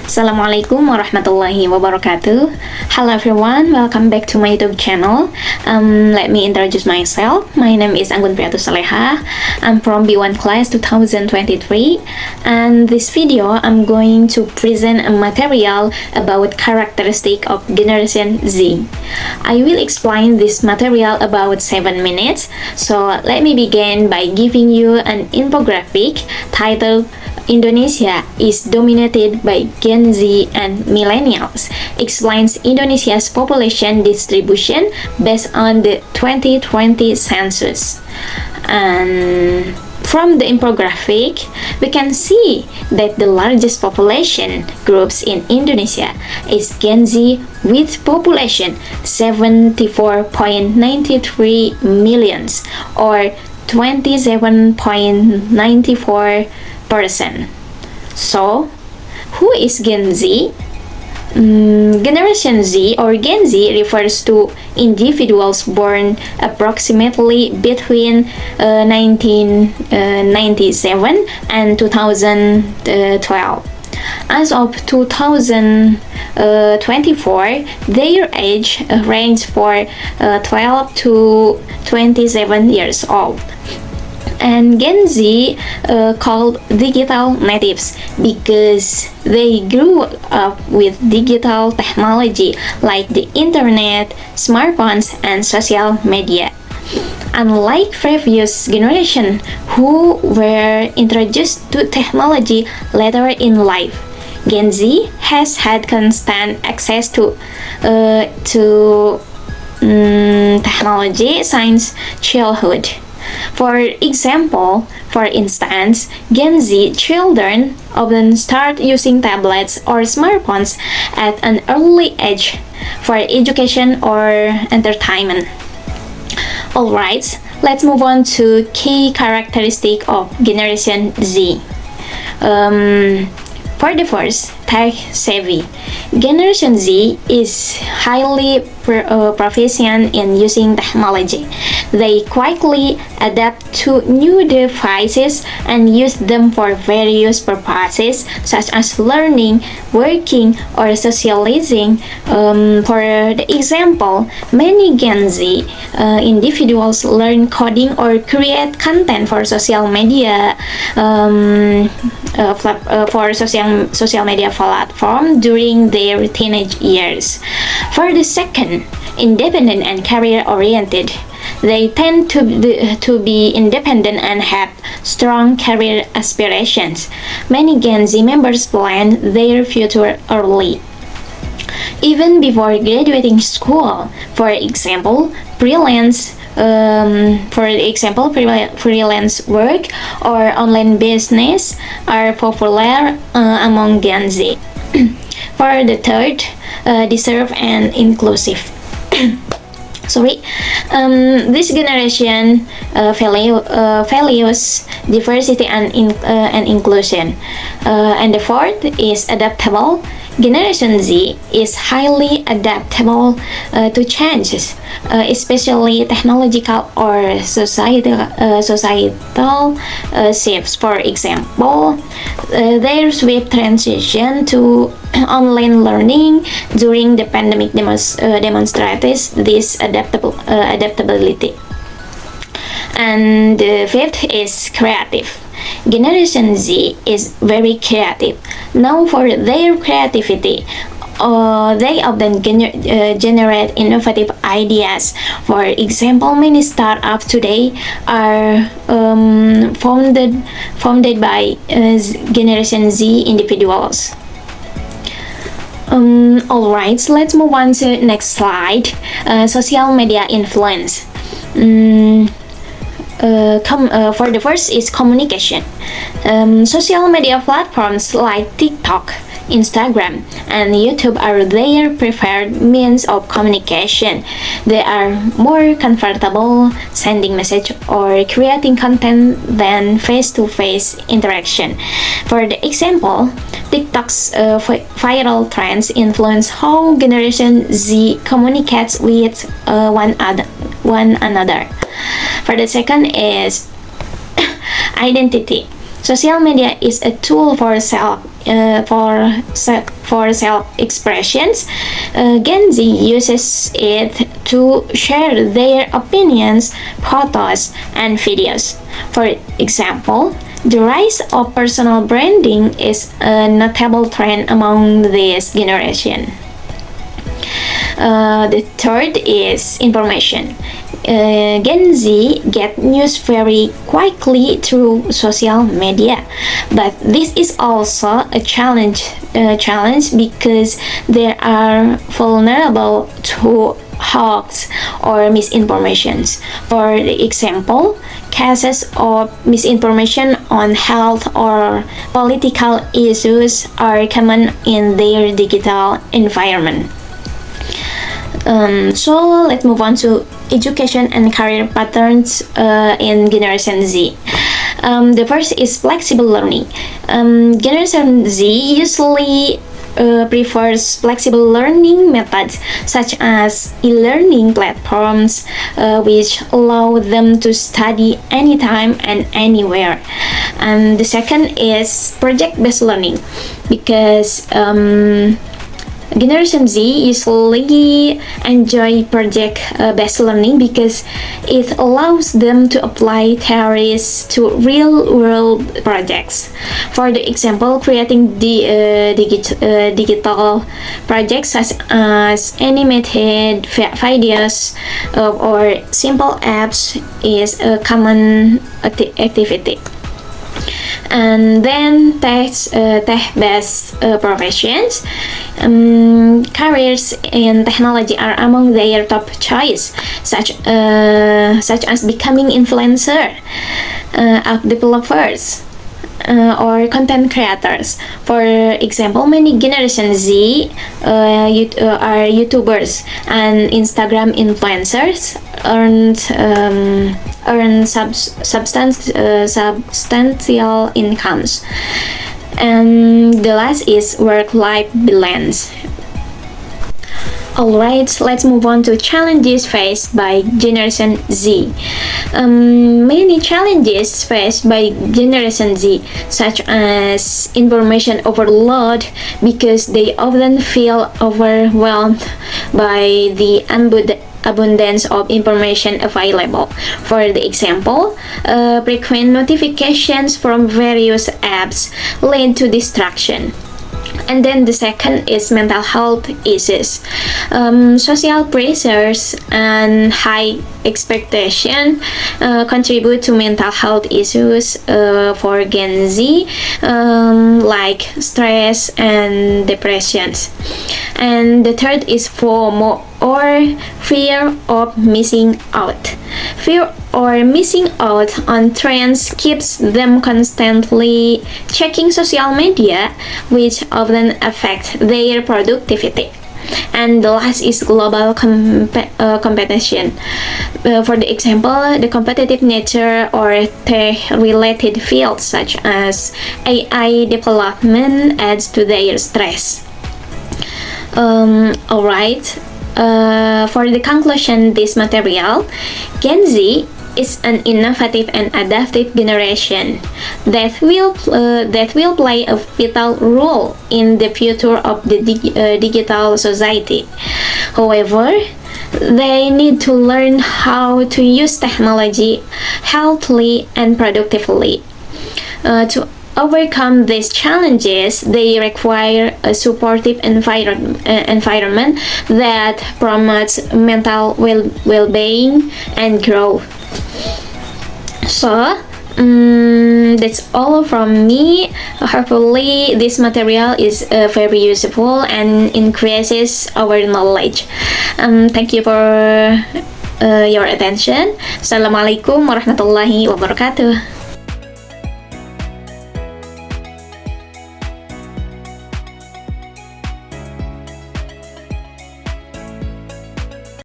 Assalamualaikum warahmatullahi wabarakatuh. Hello everyone, welcome back to my YouTube channel. Let me introduce myself. My name is Anggun Priatu Solehah. I'm from B1 class 2023, and this video I'm going to present a material about characteristic of Generation Z. I will explain this material about 7 minutes. So let me begin by giving you an infographic titled Indonesia is dominated by Gen Z and millennials, explains Indonesia's population distribution based on the 2020 census. And from the infographic, we can see that the largest population groups in Indonesia is Gen Z with population 74.93 millions or 27.94%. So, who is Gen Z? Generation Z or Gen Z refers to individuals born approximately between 1997 and 2012. As of 2024, their age range for 12 to 27 years old. And Gen Z called digital natives because they grew up with digital technology like the internet, smartphones, and social media. Unlike previous generation who were introduced to technology later in life, Gen Z has had constant access to technology since childhood. For instance, Gen Z children often start using tablets or smartphones at an early age for education or entertainment. Alright, let's move on to key characteristic of Generation Z. For the first, tech savvy. Generation Z is highly proficient in using technology. They quickly adapt to new devices and use them for various purposes such as learning, working, or socializing. For the example, many Gen Z individuals learn coding or create content for social media social media platform during their teenage years. For the second, independent and career-oriented. They tend to be independent and have strong career aspirations. Many Gen Z members plan their future early, even before graduating school. For example, freelance work or online business are popular among Gen Z. For the third, deserve and inclusive. This generation values diversity and inclusion. And the fourth is adaptable. Generation Z is highly adaptable to changes, especially technological or societal shifts. For example, their swift transition to online learning during the pandemic demonstrates this adaptability. And the fifth is creative. Generation Z is very creative. Known for their creativity, they often generate innovative ideas. For example, many startups today are founded by Generation Z individuals. Alright, so let's move on to next slide. Social media influence. For the first is communication. Social media platforms like TikTok, Instagram, and YouTube are their preferred means of communication. They are more comfortable sending message or creating content than face-to-face interaction. For the example, TikTok's viral trends influence how Generation Z communicates with one another. For the second is identity. Social media is a tool for self-expressions. Gen Z uses it to share their opinions, photos, and videos. For example, the rise of personal branding is a notable trend among this generation. The third is information. Gen Z get news very quickly through social media, but this is also a challenge because they are vulnerable to hoax or misinformations. For example, cases of misinformation on health or political issues are common in their digital environment. So let's move on to education and career patterns in Generation Z. The first is flexible learning. Generation Z usually prefers flexible learning methods such as e-learning platforms which allow them to study anytime and anywhere. And the second is project-based learning because Generation Z usually enjoy project-based learning because it allows them to apply theories to real-world projects. For the example, creating digital projects such as animated videos or simple apps is a common activity. And then tech-based professions. Careers in technology are among their top choice, such as becoming influencer, app developers, or content creators. For example, many Generation Z are YouTubers and Instagram influencers earn substantial incomes. And the last is work-life balance. Alright, let's move on to challenges faced by Generation Z. Many challenges faced by Generation Z, such as information overload, because they often feel overwhelmed by the abundance of information available. For the example, frequent notifications from various apps lead to distraction. And then the second is mental health issues. Social pressures and high expectation contribute to mental health issues for Gen Z, like stress and depressions. And the third is FOMO, or fear of missing out. Fear or missing out on trends keeps them constantly checking social media, which often affect their productivity. And the last is global competition. For the example, the competitive nature or tech-related fields such as AI development adds to their stress. Alright, for the conclusion, this material, Gen Z is an innovative and adaptive generation that will play a vital role in the future of the digital society. However, they need to learn how to use technology healthily and productively. To overcome these challenges, they require a supportive environment that promotes mental well-being and growth. So, that's all from me. Hopefully, this material is very useful and increases our knowledge. Thank you for your attention. Assalamualaikum warahmatullahi wabarakatuh.